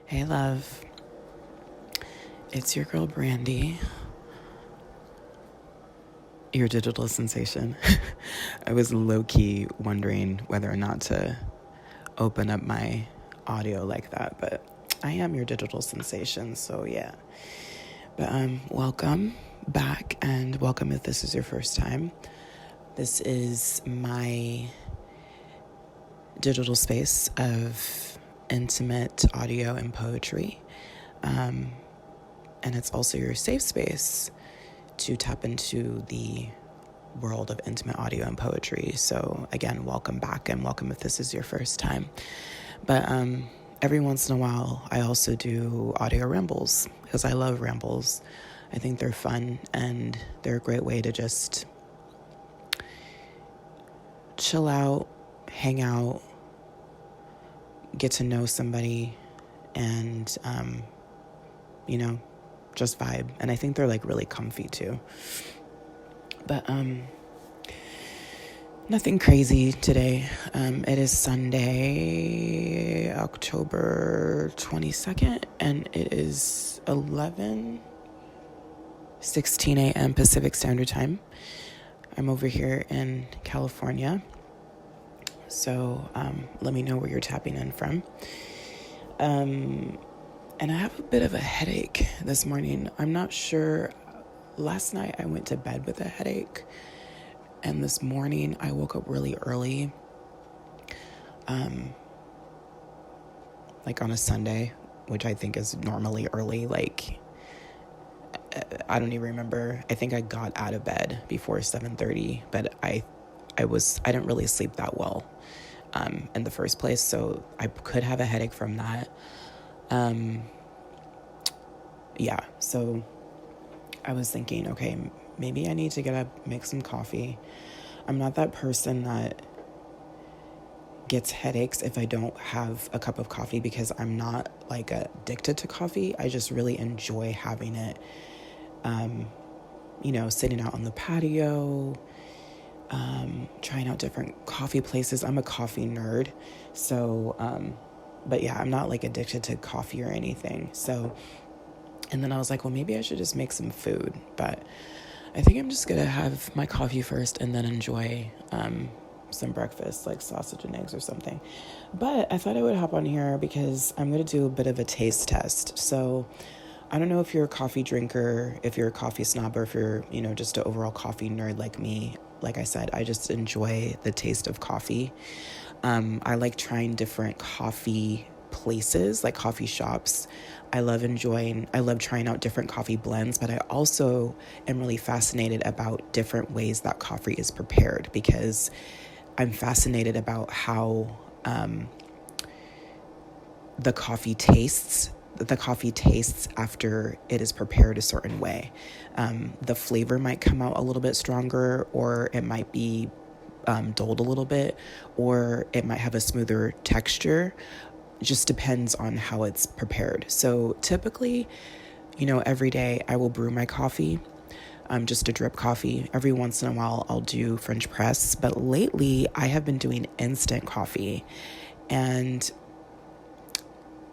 Hey, love. It's your girl, Brandy, your digital sensation. I was low-key wondering whether or not to open up my audio like that, but I am your digital sensation, so yeah. But welcome back, and welcome if this is your first time. This is my digital space of intimate audio and poetry. And it's also your safe space to tap into the world of intimate audio and poetry. So again, welcome back, and welcome if this is your first time. But every once in a while, I also do audio rambles because I love rambles. I think they're fun and they're a great way to just chill out, hang out, get to know somebody, and just vibe. And I think they're like really comfy too. But nothing crazy today. It is Sunday, October 22nd, and it is 11:16 a.m. Pacific Standard Time. I'm over here in California, so let me know where you're tapping in from. And I have a bit of a headache this morning. I'm not sure. Last night I went to bed with a headache, and this morning I woke up really early, like on a Sunday, which I think is normally early. Like, I don't even remember. I think I got out of bed before 7:30, but I didn't really sleep that well in the first place, so I could have a headache from that. So I was thinking, okay, maybe I need to get up, make some coffee. I'm not that person that gets headaches if I don't have a cup of coffee, because I'm not like addicted to coffee. I just really enjoy having it, sitting out on the patio, trying out different coffee places. I'm a coffee nerd. So, but yeah, I'm not like addicted to coffee or anything. So, and then I was like, well, maybe I should just make some food, but I think I'm just going to have my coffee first and then enjoy some breakfast, like sausage and eggs or something. But I thought I would hop on here because I'm going to do a bit of a taste test. So I don't know if you're a coffee drinker, if you're a coffee snob, or if you're, just an overall coffee nerd like me. Like I said, I just enjoy the taste of coffee. I like trying different coffee places, like coffee shops. I love trying out different coffee blends, but I also am really fascinated about different ways that coffee is prepared, because I'm fascinated about how the coffee tastes after it is prepared a certain way. The flavor might come out a little bit stronger, or it might be dulled a little bit, or it might have a smoother texture. Just depends on how it's prepared. So typically, every day I will brew my coffee, just a drip coffee. Every once in a while I'll do French press, but lately I have been doing instant coffee. And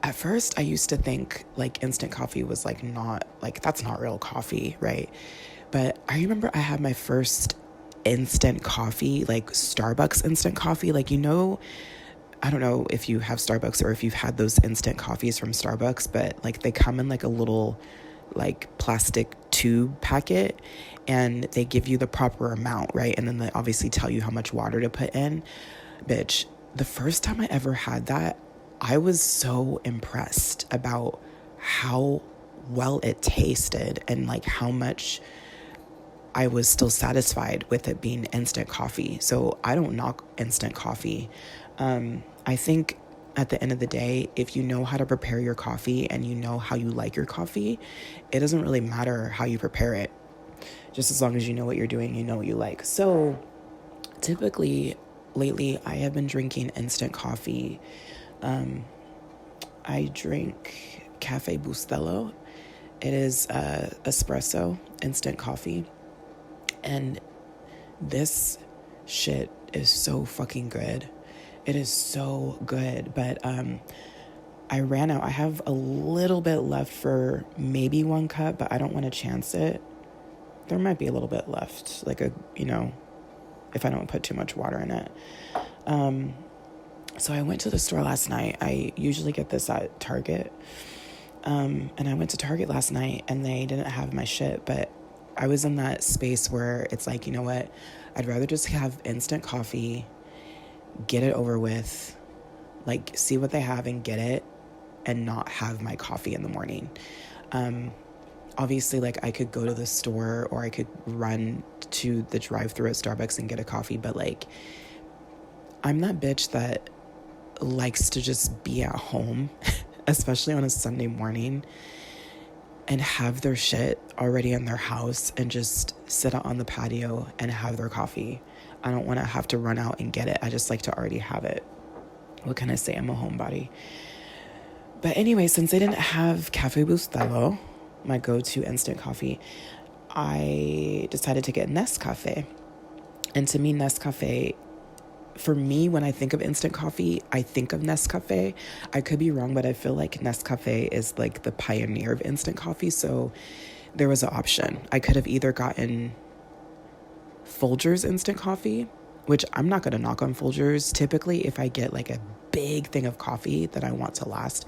at first I used to think like instant coffee was like not, like that's not real coffee, right? But I remember I had my first instant coffee, like Starbucks instant coffee, like, I don't know if you have Starbucks or if you've had those instant coffees from Starbucks, but like they come in like a little like plastic tube packet, and they give you the proper amount, right? And then they obviously tell you how much water to put in. Bitch, the first time I ever had that, I was so impressed about how well it tasted and like how much I was still satisfied with it being instant coffee. So I don't knock instant coffee. I think at the end of the day, if you know how to prepare your coffee and you know how you like your coffee, it doesn't really matter how you prepare it. Just as long as you know what you're doing, you know what you like. So typically, lately, I have been drinking instant coffee. I drink Cafe Bustelo. It is espresso instant coffee. And this shit is so fucking good. It is so good. But I I ran out. I have a little bit left for maybe 1 cup, but I don't want to chance it. There might be a little bit left, like if I don't put too much water in it. So I went to the store last night. I usually get this at Target. And I went to Target last night and they didn't have my shit, but I was in that space where it's like, you know what? I'd rather just have instant coffee, get it over with, like see what they have and get it, and not have my coffee in the morning. Obviously, like I could go to the store or I could run to the drive-thru at Starbucks and get a coffee, but like I'm that bitch that likes to just be at home, especially on a Sunday morning, and have their shit already in their house and just sit out on the patio and have their coffee. I don't want to have to run out and get it. I just like to already have it. What can I say? I'm a homebody. But anyway, since they didn't have Cafe Bustelo, my go-to instant coffee, I decided to get Nescafe. And to me, Nescafe, for me, when I think of instant coffee, I think of Nescafe. I could be wrong, but I feel like Nescafe is like the pioneer of instant coffee. So there was an option. I could have either gotten Folgers instant coffee, which I'm not going to knock on Folgers. Typically, if I get like a big thing of coffee that I want to last,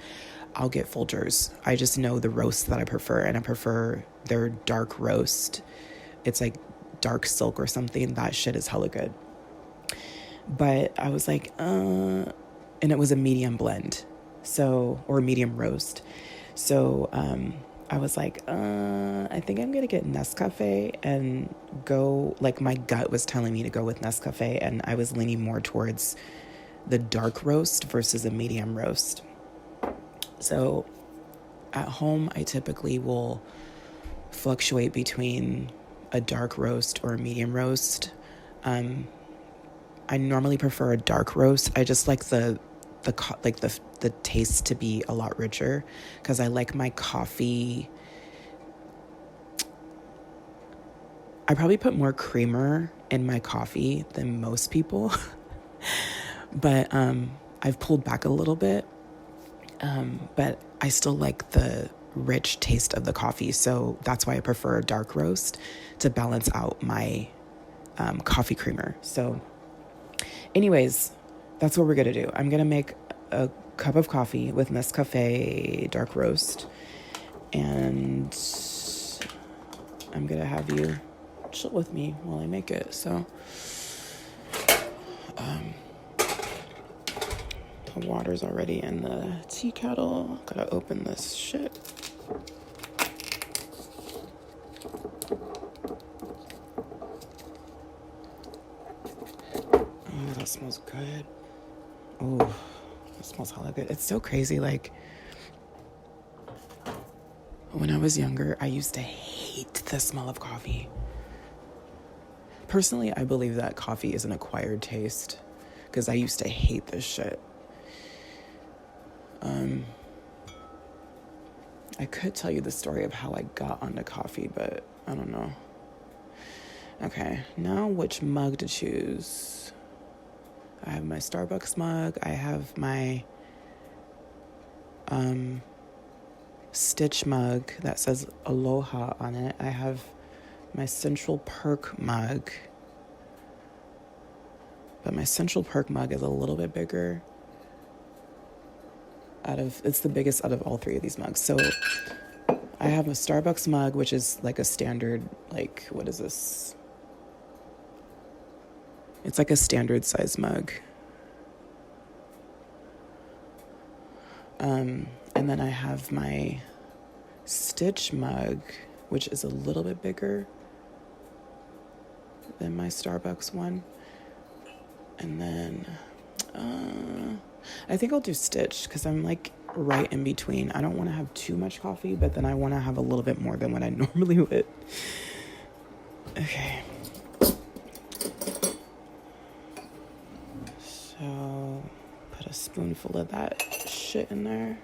I'll get Folgers. I just know the roast that I prefer, and I prefer their dark roast. It's like dark silk or something. That shit is hella good. But I was like, and it was a medium blend, or medium roast. So I was like, I think I'm going to get Nescafe and go, like my gut was telling me to go with Nescafe, and I was leaning more towards the dark roast versus a medium roast. So at home, I typically will fluctuate between a dark roast or a medium roast. I normally prefer a dark roast. I just like the taste to be a lot richer, because I like my coffee. I probably put more creamer in my coffee than most people, but I've pulled back a little bit. But I still like the rich taste of the coffee, so that's why I prefer a dark roast to balance out my coffee creamer. So anyways, that's what we're gonna do. I'm gonna make a cup of coffee with Nescafe dark roast, and I'm gonna have you chill with me while I make it. So the water's already in the tea kettle. Gotta open this shit. Oh, that smells good. Oh, it smells hella good. It's so crazy. Like, when I was younger, I used to hate the smell of coffee. Personally, I believe that coffee is an acquired taste, because I used to hate this shit. I could tell you the story of how I got onto coffee, but I don't know. Okay, now which mug to choose? I have my Starbucks mug. I have my Stitch mug that says Aloha on it. I have my Central Perk mug, but my Central Perk mug is a little bit bigger. It's the biggest out of all three of these mugs. So I have a Starbucks mug, which is like a standard, like, what is this? It's like a standard size mug. And then I have my Stitch mug, which is a little bit bigger than my Starbucks one. And then I think I'll do Stitch, because I'm like right in between. I don't want to have too much coffee, but then I want to have a little bit more than what I normally would. Okay. So put a spoonful of that shit in there.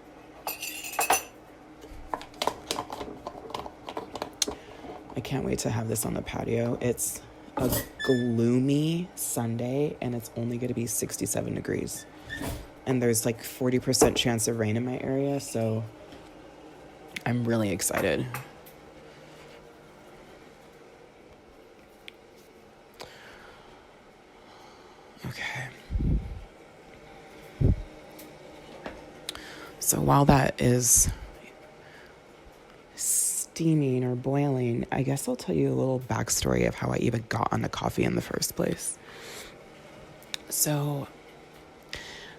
I can't wait to have this on the patio. It's a gloomy Sunday, and it's only going to be 67 degrees. and there's like 40% chance of rain in my area, so I'm really excited. Okay. So while that is steaming or boiling, I guess I'll tell you a little backstory of how I even got onto coffee in the first place. So,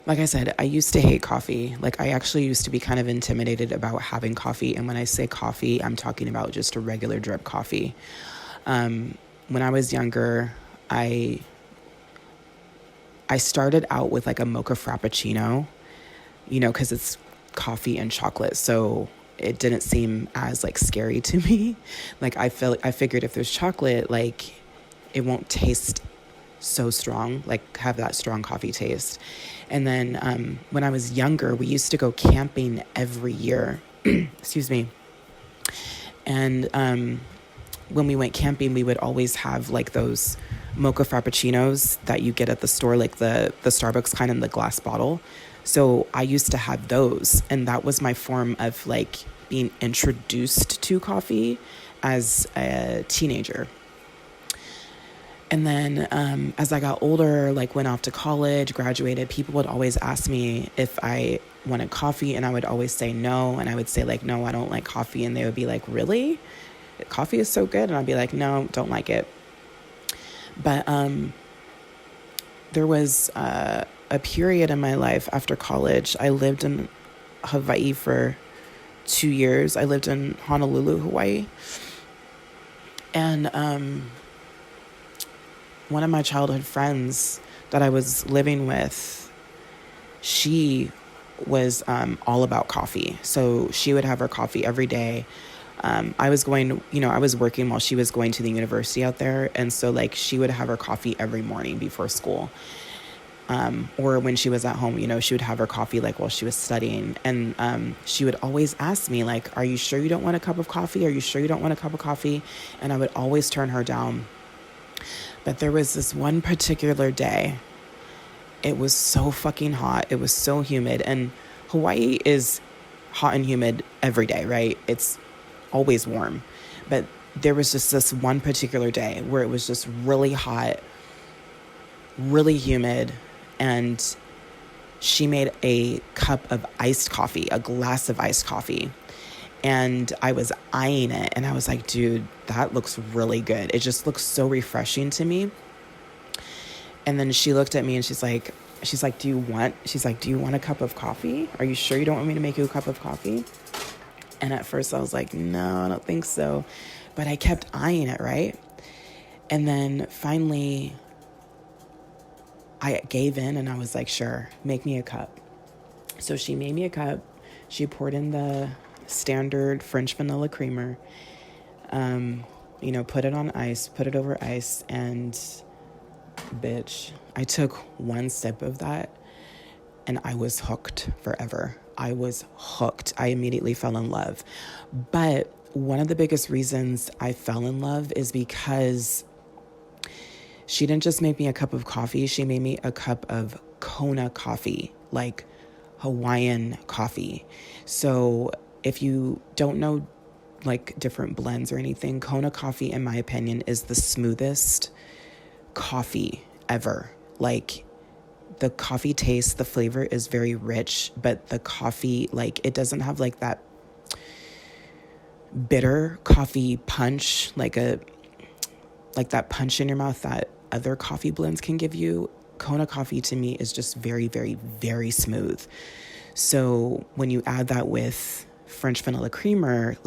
like I said, I used to hate coffee. Like, I actually used to be kind of intimidated about having coffee. And when I say coffee, I'm talking about just a regular drip coffee. When I was younger, I started out with like a mocha frappuccino, because it's coffee and chocolate. So it didn't seem as like scary to me. Like I figured if there's chocolate, like it won't taste so strong, like have that strong coffee taste. And then when I was younger, we used to go camping every year. Excuse me. And when we went camping, we would always have like those mocha frappuccinos that you get at the store, like the Starbucks kind in the glass bottle. So I used to have those, and that was my form of like being introduced to coffee as a teenager. And then as I got older, like went off to college, graduated, people would always ask me if I wanted coffee, and I would always say no. And I would say like, no, I don't like coffee. And they would be like, really? Coffee is so good. And I'd be like, no, don't like it. But there was a period in my life after college. I lived in Hawaii for 2 years. I lived in Honolulu, Hawaii. And one of my childhood friends that I was living with, she was all about coffee. So she would have her coffee every day. I was working while she was going to the university out there. And so like she would have her coffee every morning before school. Or when she was at home, she would have her coffee like while she was studying. And she would always ask me like, are you sure you don't want a cup of coffee? Are you sure you don't want a cup of coffee? And I would always turn her down. But there was this one particular day. It was so fucking hot. It was so humid. And Hawaii is hot and humid every day, right? It's always warm. But there was just this one particular day where it was just really hot, really humid, and she made a cup of iced coffee, a glass of iced coffee. And I was eyeing it, and I was like, dude, that looks really good. It just looks so refreshing to me. And then she looked at me and she's like, do you want a cup of coffee? Are you sure you don't want me to make you a cup of coffee? And at first I was like, no, I don't think so. But I kept eyeing it, right? And then finally I gave in and I was like, sure, make me a cup. So she made me a cup. She poured in the standard French vanilla creamer, put it on ice, put it over ice, and bitch, I took one sip of that and I was hooked forever. I was hooked. I immediately fell in love. But one of the biggest reasons I fell in love is because she didn't just make me a cup of coffee. She made me a cup of Kona coffee, like Hawaiian coffee. So if you don't know like different blends or anything, Kona coffee, in my opinion, is the smoothest coffee ever. Like the coffee taste, the flavor is very rich, but the coffee, like it doesn't have like that bitter coffee punch, like that punch in your mouth that other coffee blends can give you. Kona coffee to me is just very, very, very smooth. So when you add that with French vanilla creamer,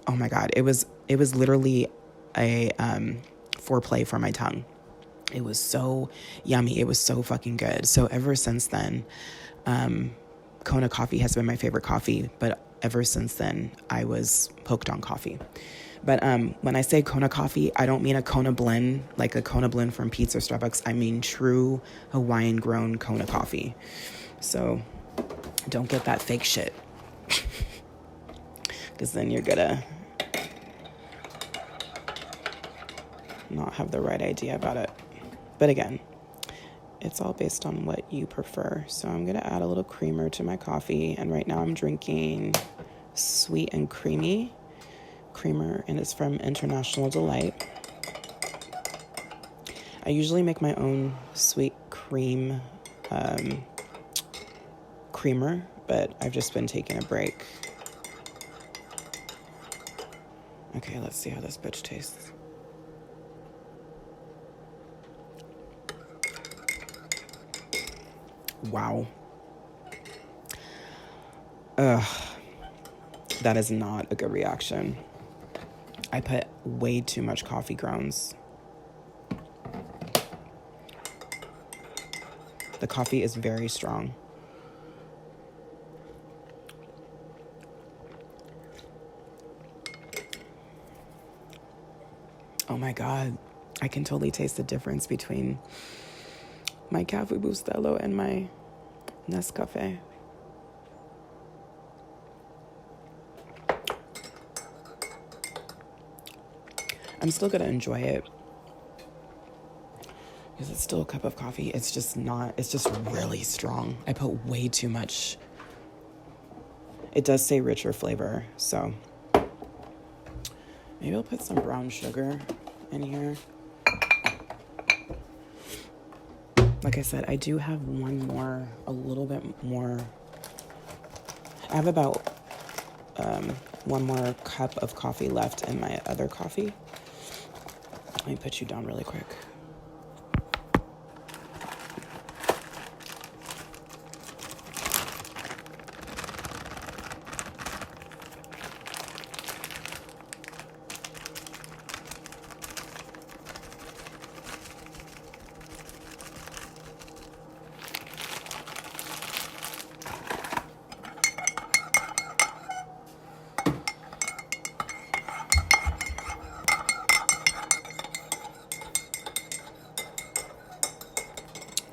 oh my God, it was literally a foreplay for my tongue. It was so yummy. It was so fucking good. So ever since then, Kona coffee has been my favorite coffee, but ever since then, I was hooked on coffee. But when I say Kona coffee, I don't mean a Kona blend, like a Kona blend from Pete's or Starbucks. I mean true Hawaiian-grown Kona coffee. So don't get that fake shit. Because then you're gonna not have the right idea about it. But again, it's all based on what you prefer. So I'm going to add a little creamer to my coffee. And right now I'm drinking Sweet and Creamy creamer, and it's from International Delight. I usually make my own sweet cream creamer, but I've just been taking a break. Okay, let's see how this bitch tastes. Wow. Ugh. That is not a good reaction. I put way too much coffee grounds. The coffee is very strong. Oh my God. I can totally taste the difference between my Cafe Bustelo and my Nescafe. I'm still going to enjoy it because it's still a cup of coffee. It's just really strong. I put way too much. It does say richer flavor, so maybe I'll put some brown sugar in here. Like I said, I do have a little bit more. I have about one more cup of coffee left in my other coffee. Let me put you down really quick.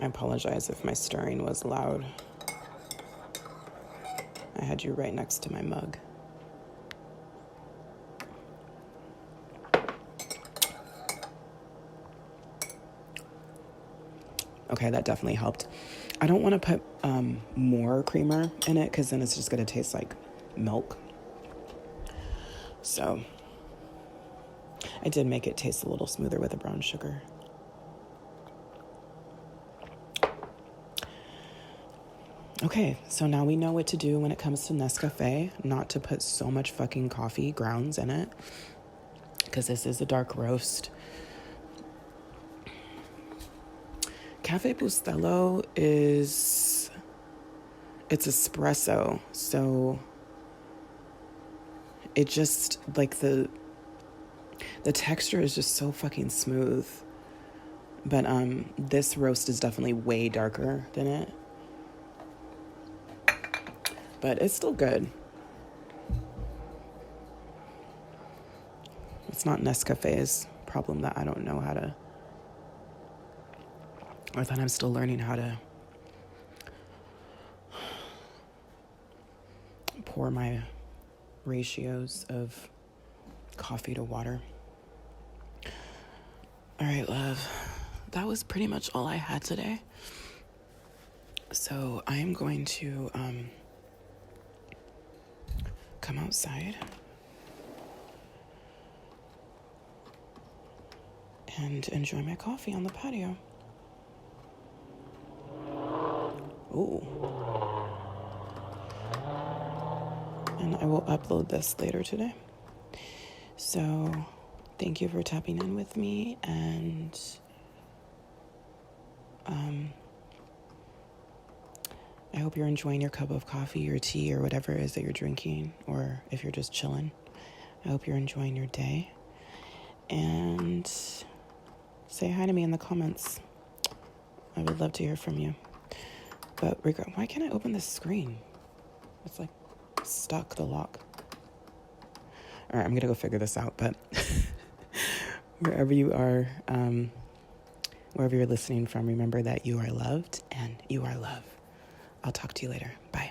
I apologize if my stirring was loud. I had you right next to my mug. Okay, that definitely helped. I don't want to put more creamer in it because then it's just going to taste like milk. So I did make it taste a little smoother with the brown sugar. Okay, so now we know what to do when it comes to Nescafe, not to put so much fucking coffee grounds in it, because this is a dark roast. Cafe Bustelo it's espresso, so it just, like, the texture is just so fucking smooth. But this roast is definitely way darker than it. But it's still good. It's not Nescafe's problem that I don't know how to, or that I'm still learning how to pour my ratios of coffee to water. All right, love. That was pretty much all I had today. So I am going to come outside and enjoy my coffee on the patio. Ooh. And I will upload this later today. So thank you for tapping in with me, and I hope you're enjoying your cup of coffee or tea or whatever it is that you're drinking, or if you're just chilling. I hope you're enjoying your day. And say hi to me in the comments. I would love to hear from you. But why can't I open this screen? It's like stuck, the lock. All right, I'm going to go figure this out. But wherever you are, wherever you're listening from, remember that you are loved and you are love. I'll talk to you later. Bye.